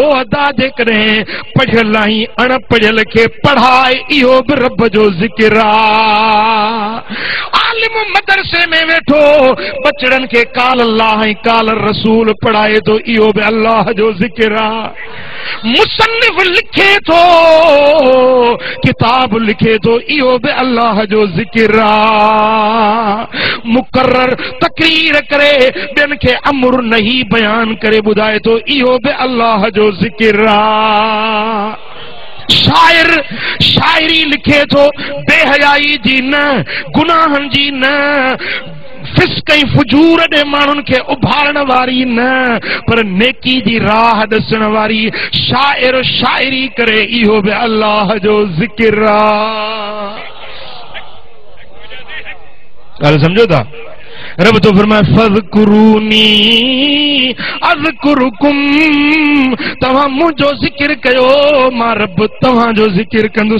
ओ अदा जे करें पढ़ियल आई अणपढ़ियल के पढ़ाए इहो भी रब जो जिक्र आलिम मदरसे में वेठो बचड़न के काल अल्लाह काल रसूल पढ़ाए तो इहो भी अल्लाह जो जिक्र मुसन्निफ लिखे तो किताब लिखे तो इहो भी अल्लाह जो जिक्र मुकर्रर तकरीर करे बिन के अमर नहीं बयान करे बुधाए तो इहो भी अल्लाह जो जिक्र शायर शायरी लिखे तो बेहयाई जी न गुनाहन जी न फिस्क ऐं फुजूर दे मानुन के उभारण वारी न पर नेकी जी राह दसण वारी शायर शायरी करे इहो भी अल्लाह जो जिक्र गल समझो था रब तो फरमाए फज़कुरूनी अज़कुरुकुम तव्हां मुंहिंजो ज़िक्र कयो मां रब तव्हां जो ज़िक्र कंदुसि